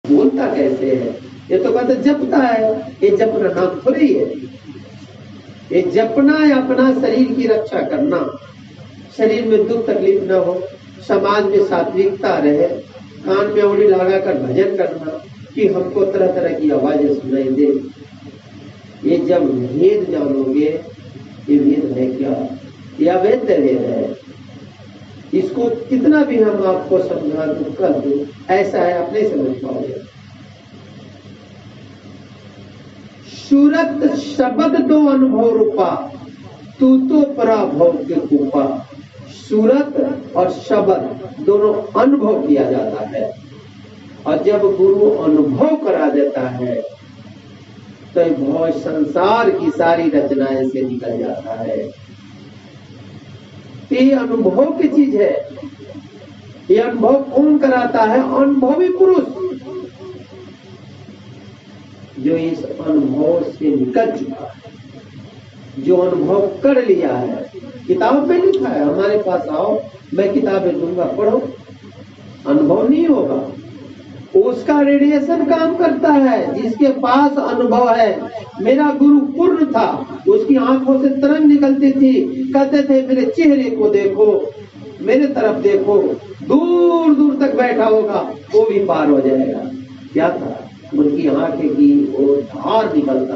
बोलता कैसे है? ये तो कहते जपता है। ये जपना नाम थोड़ी है। ये जपना है अपना शरीर की रक्षा करना, शरीर में दुख तकलीफ न हो, समाज में सात्विकता रहे, कान में उंगली लगाकर भजन करना कि हमको तरह तरह की आवाजें सुनाई दे। ये जब भेद जानोगे, ये भेद है क्या? यह वेद वेद है। इसको कितना भी हम आपको समझा दूं कर दूं, ऐसा है आप नहीं समझ पाओगे। सूरत शब्द दो अनुभव रूपा, तू तो पराभव के रूपा। सूरत और शब्द दोनों अनुभव किया जाता है, और जब गुरु अनुभव करा देता है तो भव संसार की सारी रचनाएं से निकल जाता है। ये अनुभव की चीज है। ये अनुभव कौन कराता है? अनुभवी पुरुष, जो इस अनुभव से निकल चुका है, जो अनुभव कर लिया है। किताब में लिखा है, हमारे पास आओ, मैं किताबें दूंगा, पढ़ो। अनुभव नहीं होगा, उसका रेडिएशन काम करता है। जिसके पास अनुभव है, मेरा गुरु पूर्ण था, उसकी आंखों से तरंग निकलती थी, कहते थे मेरे चेहरे को देखो, मेरे तरफ देखो, दूर दूर तक बैठा होगा वो भी पार हो जाएगा। क्या था? उनकी आंखें की वो धार निकलता।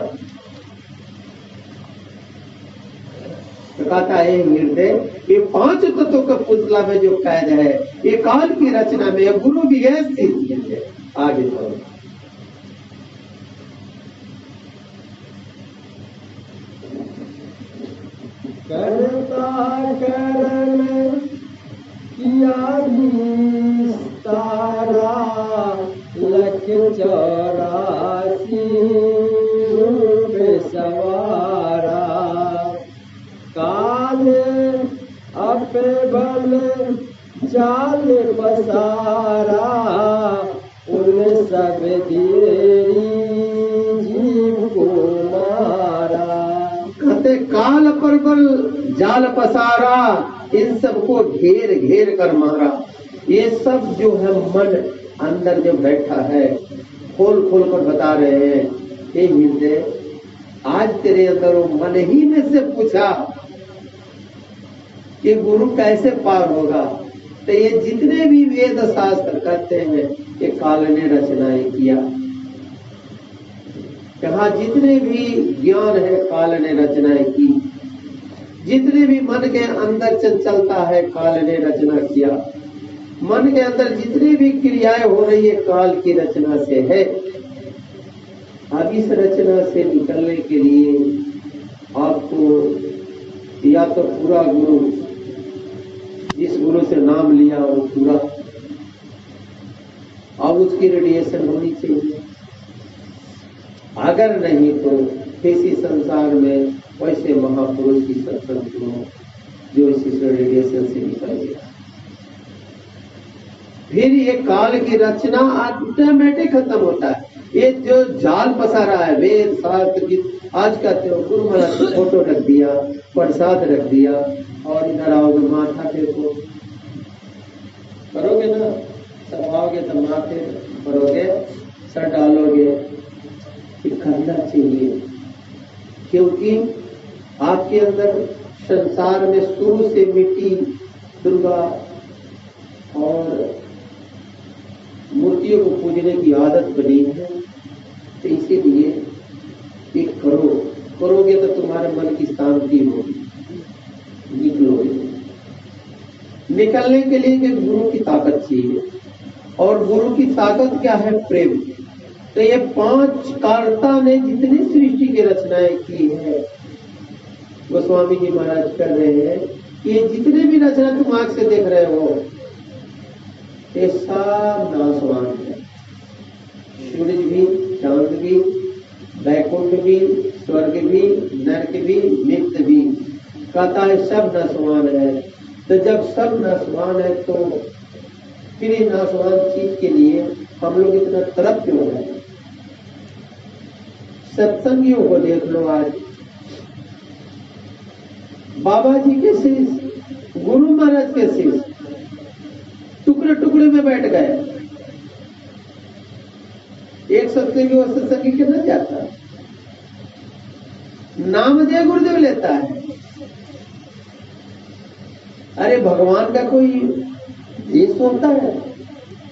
तो कहता है हृदय, ये 5 तत्वों का पुतला में जो कैद है, ये काल की रचना में गुरु भी ऐसी है। आगे बढ़ो। करता करण किया विस्तारा, लख 84 रूप सवारा। काल अपे बल जाल पसारा, उन सब देरी जीव को मारा। कहते काल पर बल जाल पसारा, इन सबको घेर घेर कर मारा। ये सब जो है मन अंदर जो बैठा है, खोल खोल कर बता रहे हैं। हे हृदय, आज तेरे अंदर वो मन ही में से पूछा कि गुरु कैसे पार होगा, तो ये जितने भी वेद शास्त्र कहते हैं, ये काल ने रचनाएं किया। यहाँ जितने भी ज्ञान है, काल ने रचनाएं की। जितने भी मन के अंदर चलता है, काल ने रचना किया। मन के अंदर जितनी भी क्रियाएं हो रही है, काल की रचना से है। अब इस रचना से निकलने के लिए आपको या तो पूरा गुरु, जिस गुरु से नाम लिया वो पूरा, अब उसकी रेडिएशन होनी चाहिए। अगर नहीं तो किसी संसार में वैसे महापुरुष की सत्संग सुनो जो इस रेडिएशन से निकल गया, फिर ये काल की रचना ऑटोमेटिक खत्म होता है। ये जो जाल पसारा है, वेद शास्त्र की, आज का तो गुरु महाराज की फोटो रख दिया, प्रसाद रख दिया, और इधर आओगे माथा टेको, करोगे ना, सब आओगे तो माथे करोगे, सर डालोगे, करना चाहिए। क्योंकि आपके अंदर संसार में शुरू से मिट्टी, दुर्गा और मूर्तियों को पूजने की आदत बनी है, तो इसीलिए एक करोगे तो तुम्हारे मन की शांति होगी, निकलोगे। निकलने के लिए कि गुरु की ताकत चाहिए, और गुरु की ताकत क्या है? प्रेम। तो ये 5 कर्ता ने जितनी सृष्टि की रचनाएं की है, गोस्वामी जी महाराज कर रहे हैं कि ये जितने भी रचना तुम आंख से देख रहे हो, ये सब नाशवान है। सूरज भी, चांद भी, वैकुंठ भी, स्वर्ग भी, नरक भी, नित्य भी, कहता है सब नाशवान है। तो जब सब नाशवान है तो फिर नाशवान चीज के लिए हम लोग इतना तड़प क्यों है? सत्संगियों को देख लो, आज बाबा जी के शिष्य, गुरु महाराज के शिष्य टुकड़े टुकड़े में बैठ गए। सत्संगी वो सत्संगी के न जाता, नाम जय गुरुदेव लेता है। अरे भगवान का कोई देश होता है,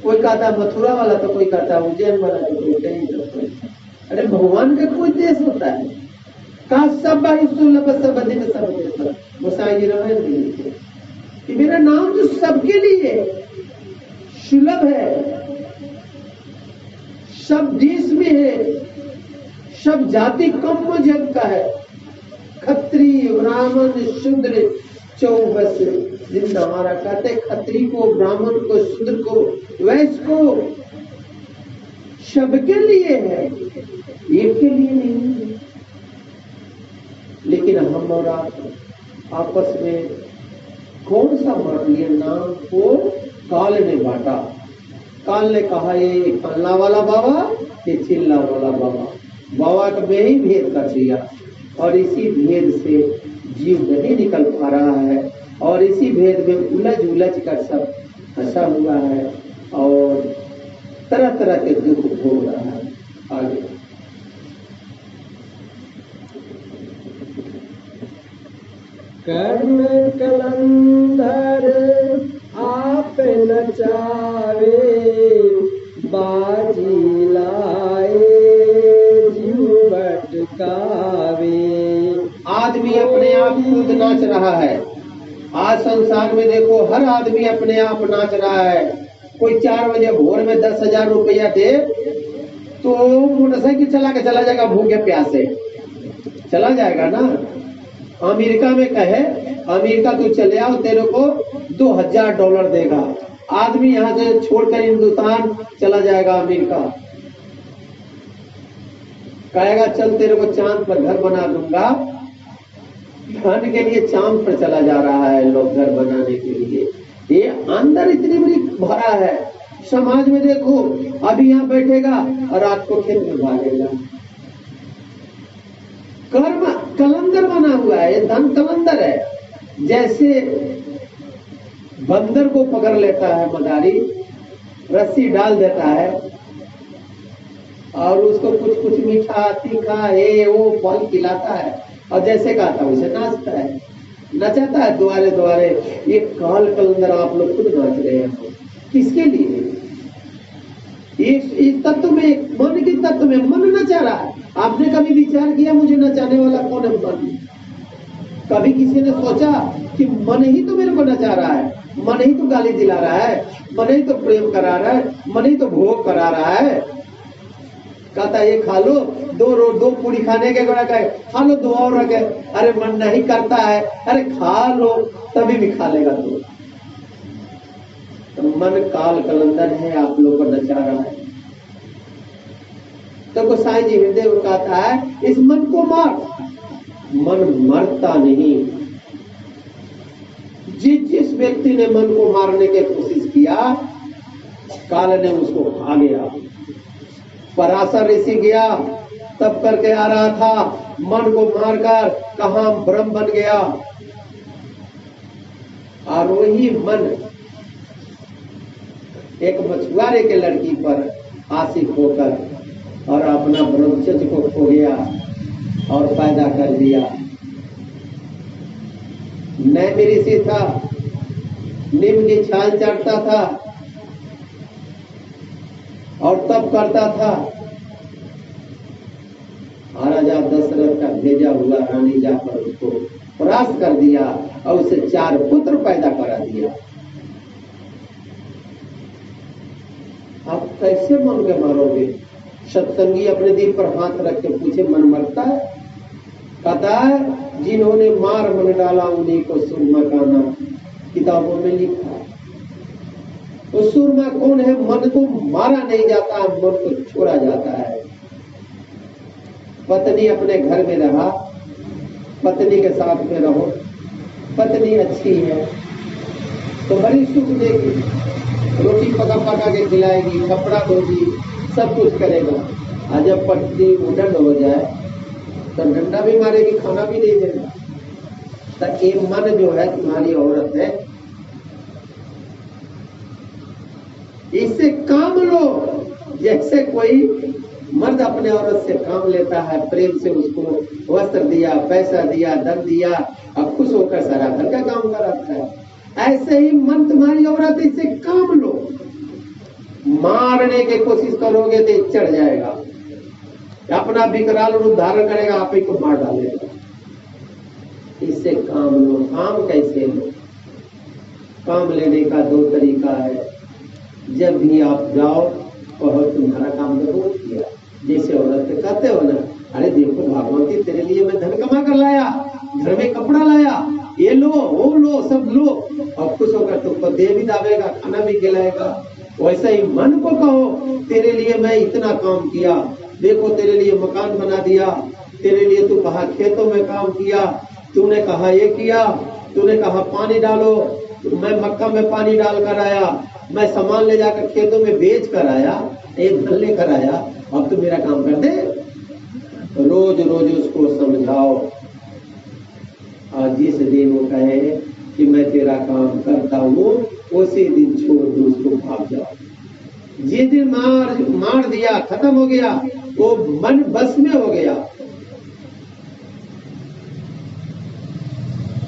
कोई कहता है मथुरा वाला तो कोई कहता है उज्जैन वाला तो कोई कहीं तो। अरे भगवान का कोई देश होता है, कहा सब भाई सुलभ सब अधिक सब गोसाई जी रमेश जी कि मेरा नाम जो सबके लिए सुलभ है, सब देश में है, सब जाति कम जग का है, खत्रिय ब्राह्मण शूद्र चौबस जिंदा हमारा कहते खत्री को, ब्राह्मण को, शूद्र को, वैश्य को, सबके लिए है, एक के लिए नहीं। लेकिन हम और आप आपस में कौन सा मान लिया नाम को काल ने बांटा। काल ने कहा ये कल्ला वाला बाबा, ये चिल्ला वाला बाबा, बाबा का में ही भेद कर दिया और इसी भेद से जीव नहीं निकल पा रहा है और इसी भेद में उलझ उलझ कर सब फंसा हुआ है और तरह तरह के दुख भोग रहा है। आगे कर्म कलंधर आप नचावे, बाजी लाए जीव भटकावे। आदमी अपने आप खुद नाच रहा है। आज संसार में देखो हर आदमी अपने आप नाच रहा है। कोई 4 बजे भोर में 10,000 रुपया दे तो मोटरसाइकिल चला के चला जाएगा, भूखे प्यासे चला जाएगा ना। अमेरिका में कहे अमेरिका तू चले आओ, तेरे को $2,000 देगा। आदमी यहाँ से छोड़कर हिंदुस्तान चला जाएगा अमेरिका, कहेगा चल तेरे को चांद पर घर बना दूंगा। धन के लिए चांद पर चला जा रहा है लोग घर बनाने के लिए। ये अंदर इतनी बड़ी भरा है। समाज में देखो अभी यहाँ बैठेगा और रात को खेत में भागेगा। कर्म कलंदर बना हुआ है, धन कलंदर है। जैसे बंदर को पकड़ लेता है मदारी, रस्सी डाल देता है और उसको कुछ कुछ मीठा तीखा ये वो फल खिलाता है और जैसे कहता वैसे नाचता है, नचाता है द्वारे द्वारे। ये काल कलंदर आप लोग खुद नाच रहे हैं। किसके लिए? इस तत्व में, मन के तत्व में मन नचा रहा है। आपने कभी विचार किया मुझे नचाने वाला कौन है? मन। कभी किसी ने सोचा कि मन ही तो मेरे को नचा रहा है, मन ही तो गाली दिला रहा है, मन ही तो प्रेम करा रहा है, मन ही तो भोग करा रहा है। कहता ये खा लो, दो पूरी खाने के बाद कहे खा लो 2 और रखे। अरे मन नहीं करता है, अरे खा लो तभी भी खा लेगा तू। तो मन काल कलंदर है, आप लोग को नचा रहा है। तो गोसाई जी हृदय को कहता है इस मन को मार। मन मरता नहीं। जिस व्यक्ति ने मन को मारने की कोशिश किया, काल ने उसको खा गया। पराशर ऋषि गया, तब करके आ रहा था, मन को मारकर कहां ब्रह्म बन गया। और वही मन एक मछुआरे के लड़की पर आशिक होकर और अपना ब्रह्मचर्य को खो गया और पैदा कर दिया। नैमी ऋषि था, नीम की छाल चाटता था और तब करता था। महाराजा दशरथ का भेजा हुआ रानी जाकर उसको परास्त कर दिया और उसे 4 पुत्र पैदा करा दिया। आप कैसे मन के मारोगे? सत्संगी अपने दिल पर हाथ रख के पूछे मन मरता है? कहता है जिन्होंने मार मन डाला उन्हीं को सुरमा का नाम किताबों में लिखा। तो सुरमा कौन है? मन को मारा नहीं जाता, मन को छोड़ा जाता है। पत्नी अपने घर में रहा, पत्नी के साथ में रहो, पत्नी अच्छी है तो बड़ी सुख देगी, रोटी पका पका के खिलाएगी, कपड़ा धोगी, सब कुछ करेगा। और जब पत्नी उड़न हो जाए तो डंडा भी मारेगी, खाना भी नहीं देगा। तो ये मन जो है तुम्हारी औरत है, इससे काम लो। जैसे कोई मर्द अपने औरत से काम लेता है, प्रेम से उसको वस्त्र दिया, पैसा दिया, धन दिया, अब खुश होकर सारा घर का काम कराता है। ऐसे ही मन तुम्हारी औरत इससे काम लो, मारने की कोशिश करोगे तो चढ़ जाएगा, अपना विकराल रूप धारण करेगा, आप ही को मार डालेगा। इससे काम लो। काम कैसे लो? काम लेने का दो तरीका है। जब भी आप जाओ कहो तुम्हारा काम तो बहुत किया, जैसे औरत से कहते हो ना, अरे देखो भगवती तेरे लिए मैं धन कमा कर लाया, घर में कपड़ा लाया, ये लो वो लो सब लो, और खुश होकर तुमको दे भी दावेगा, खाना भी खिलाएगा। वैसे ही मन को कहो तेरे लिए मैं इतना काम किया, देखो तेरे लिए मकान बना दिया, तेरे लिए तू कहा खेतों में काम किया, तूने कहा ये किया, तूने कहा पानी डालो, मैं मक्का में पानी डाल कर आया, मैं सामान ले जाकर खेतों में बेच कर आया, एक धन लेकर आया, अब तो मेरा काम कर दे। रोज रोज उसको समझाओ, और जिस दिन वो कहे कि मैं तेरा काम करता हूँ उसी दिन छोड़ दो, उसको भाग जाओ। जिस दिन मार दिया, खत्म हो गया, वो मन बस में हो गया,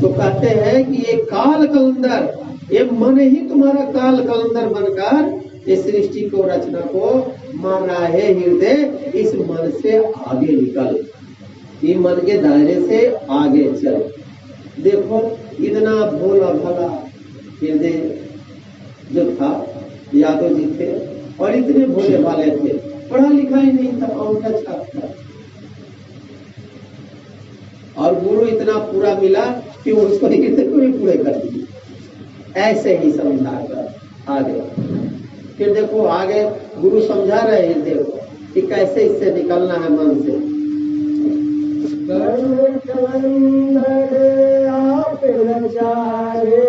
तो कहते हैं कि ये काल कलंदर, ये मन ही तुम्हारा काल कलंदर बनकर इस सृष्टि को, रचना को मार रहा है। हृदय इस मन से आगे निकल, ये मन के दायरे से आगे चल। देखो इतना भोला भला हृदय जो था, यादव जी थे, और इतने भोले भाले थे, पढ़ा लिखा ही नहीं था, उनका छाप था, और गुरु इतना पूरा मिला कि उसको हृदय को भी पूरे कर दिए। ऐसे ही समझा कर आगे, फिर देखो आगे गुरु समझा रहे हृदय को कि कैसे इससे निकलना है मन से। आप नचारे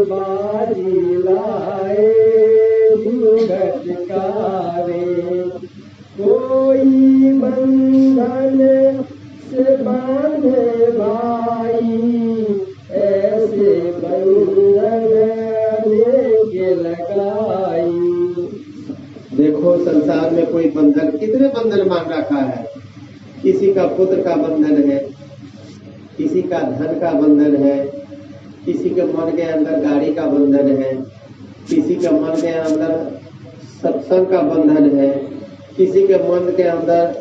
बाजी लाए घटकारे, कोई बंधन से बांधे भाई, ऐसे बंधन लेके लगाई। देखो संसार में कोई बंधन, कितने बंधन मान रखा है। किसी का पुत्र का बंधन है, किसी का धन का बंधन है, किसी के मन के अंदर गाड़ी का बंधन है, किसी के मन के अंदर सत्संग का बंधन है, किसी के मन के अंदर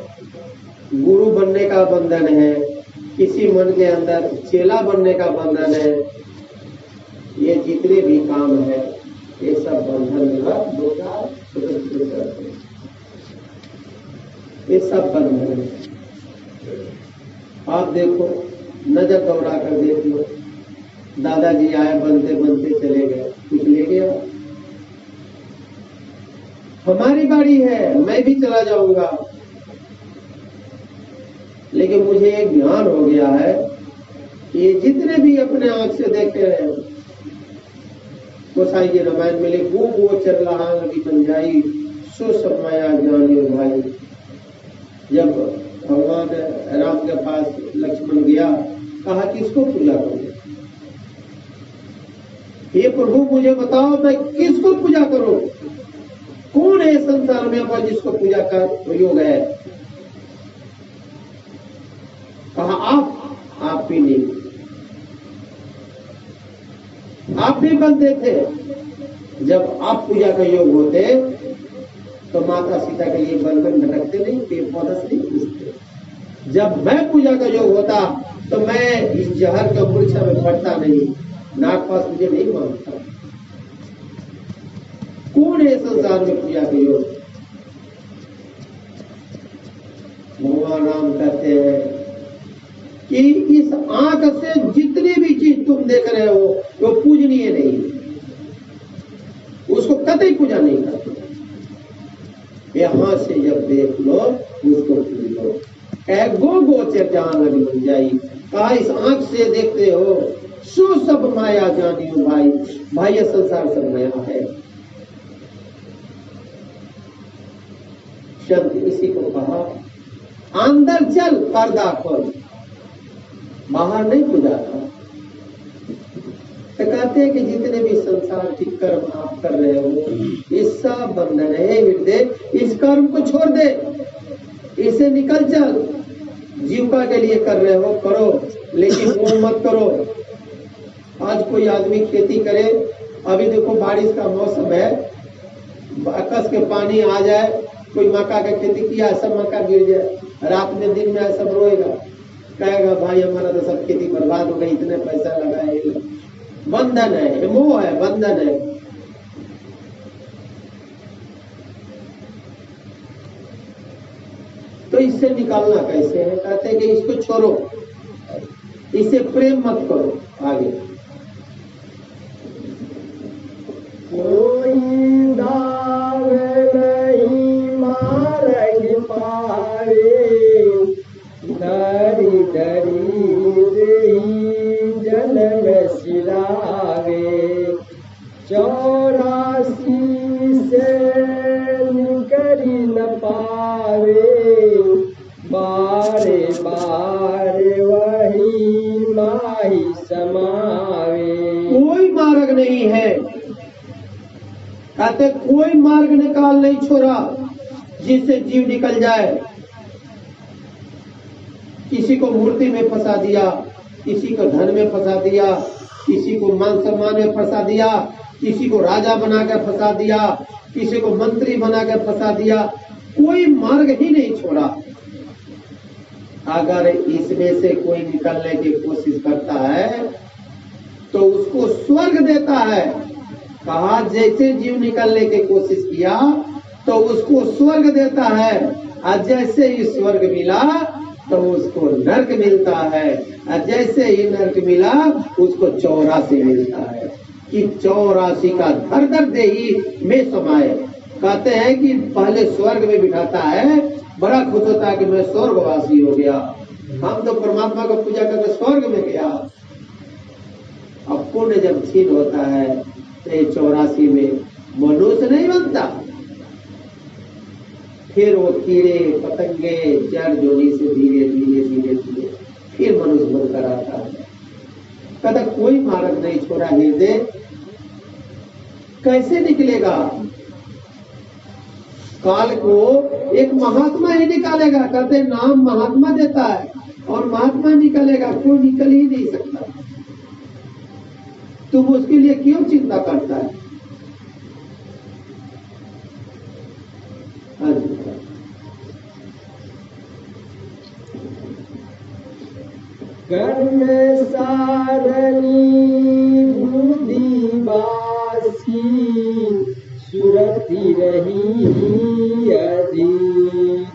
गुरु बनने का बंधन है, किसी मन के अंदर चेला बनने का बंधन है। ये जितने भी काम है ये सब बंधन में ये सब बंधन है। आप देखो, नजर दौड़ा कर देख लो, दादाजी आए, बनते बनते चले गए, कुछ ले गया। हमारी गाड़ी है, मैं भी चला जाऊंगा, लेकिन मुझे एक ध्यान हो गया है कि ये जितने भी अपने आंख से देखे रहे, गोसाई जी रामायण में लिखे, वो गोचर लहांगी बन जाई, सो सब माया जानी भाई। जब भगवान राम के पास लक्ष्मण गया, कहा कि इसको पूजा करो। ये प्रभु मुझे बताओ मैं किसको पूजा करूं? कौन है संसार में अब जिसको पूजा का योग है? कहा आप भी नहीं, आप भी बनते थे। जब आप पूजा का योग होते तो माता सीता के लिए बन भटकते नहीं, पेड़ पौधा से नहीं पूछते। जब मैं पूजा का योग होता तो मैं इस जहर के मूर्छा में पड़ता नहीं, नागपास मुझे नहीं मानता। कौन है संसार में पूजा का योग? भगवान राम कहते हैं कि इस आंख से जितनी भी चीज तुम देख रहे हो वो पूजनीय नहीं, उसको कतई पूजा नहीं करते। यहां से जब देख लो उसको पूज लो। गो गोचर जान बन जाई, कहा इस आंख से देखते हो सो सब माया जानी हो भाई। भाई ये संसार सब माया है। शब्द इसी को कहा, अंदर चल पर्दा खोल, बाहर नहीं पूजा था। तो कहते हैं कि जितने भी संसार के कर्म आप कर रहे हो ये सब बंधन है हृदय, इस कर्म को छोड़ दे। इससे निकल चल। जीविका के लिए कर रहे हो करो, लेकिन वो मत करो। आज कोई आदमी खेती करे, अभी देखो बारिश का मौसम है, कस के पानी आ जाए, कोई मक्का का खेती किया, सब मक्का गिर जाए, रात में दिन में सब रोएगा, कहेगा भाई हमारा तो सब खेती बर्बाद हो गई, इतने पैसा लगाए। बंधन है, मोह है, बंधन है। तो इससे निकालना कैसे है? कहते हैं कि इसको छोड़ो, इसे प्रेम मत करो। आगे कोई दावे नहीं मार्ग पावे, धरी धरी जन्म सिलावे, 84 से निकरी न पावे, बारे बारे वही माही समावे। कोई मार्ग नहीं है, कहते कोई मार्ग निकाल नहीं छोड़ा जिससे जीव निकल जाए। किसी को मूर्ति में फंसा दिया, किसी को धन में फंसा दिया, किसी को मान सम्मान में फंसा दिया, किसी को राजा बनाकर फंसा दिया, किसी को मंत्री बनाकर फंसा दिया, कोई मार्ग ही नहीं छोड़ा। अगर इसमें से कोई निकलने की कोशिश करता है तो उसको स्वर्ग देता है। कहा जैसे जीव निकलने की कोशिश किया तो उसको स्वर्ग देता है, और जैसे ही स्वर्ग मिला तो उसको नर्क मिलता है, और जैसे ही नर्क मिला उसको 84 मिलता है। कि 84 का धर धर देही में समाये। कहते हैं कि पहले स्वर्ग में बिठाता है, बड़ा खुश होता है कि मैं स्वर्गवासी हो गया, हम तो परमात्मा को पूजा करके स्वर्ग में गया। अब पुण्य जब क्षीण होता है तो 84 में मनुष्य नहीं बनता, फिर वो कीड़े पतंगे जड़ जोड़ी से धीरे धीरे धीरे धीरे फिर मनुष्य बनकर आता है। कहता कोई मार्ग नहीं छोड़ा हृदय, कैसे निकलेगा? काल को एक महात्मा ही निकालेगा। कहते नाम महात्मा देता है और महात्मा निकलेगा, कोई निकल ही नहीं सकता। तुम उसके लिए क्यों चिंता करता है? कर्म सारणी बुद्धि बासी, सुरति रही अधीन,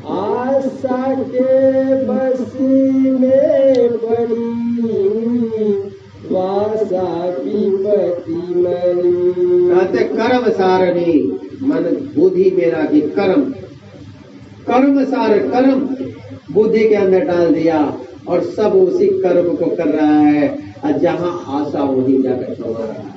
आशा के बस में पड़ी, वासा विपति मरी। कहते कर्म सारणी मन बुद्धि मेरा की कर्म, कर्म सार कर्म बुद्धि के अंदर डाल दिया और सब उसी कर्म को कर रहा है, और जहां आशा वही जाकर छुपा रहा है।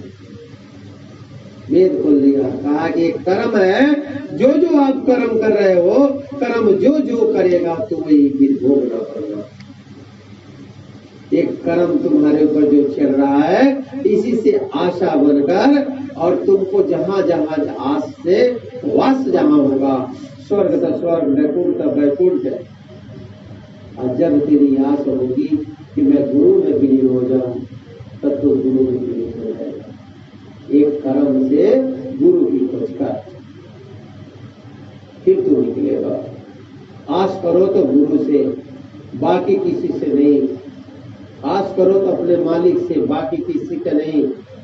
वेद खोल दिया, कहा कि एक कर्म है, जो जो आप कर्म कर रहे हो, कर्म जो जो करेगा तो वही फिर भोगना पड़ेगा। एक कर्म तुम्हारे ऊपर जो चल रहा है, इसी से आशा बनकर, और तुमको जहां जहां आस से वास जहां होगा, स्वर्ग का स्वर्ग, वैकुंठ का वैकुंठ। और जब तेरी आस होगी कि मैं गुरु में विलीन हो जाऊं, तब तो गुरु में विलीन हो जाएगा। एक कर्म से गुरु की खोज कर फिर तू निकलेगा। आस करो तो गुरु से, बाकी किसी से नहीं। आस करो तो अपने मालिक से, बाकी किसी का नहीं।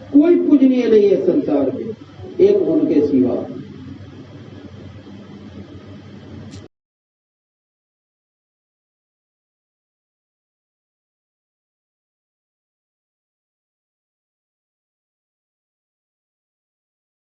कोई पूजनीय नहीं है संसार में एक उनके सिवा।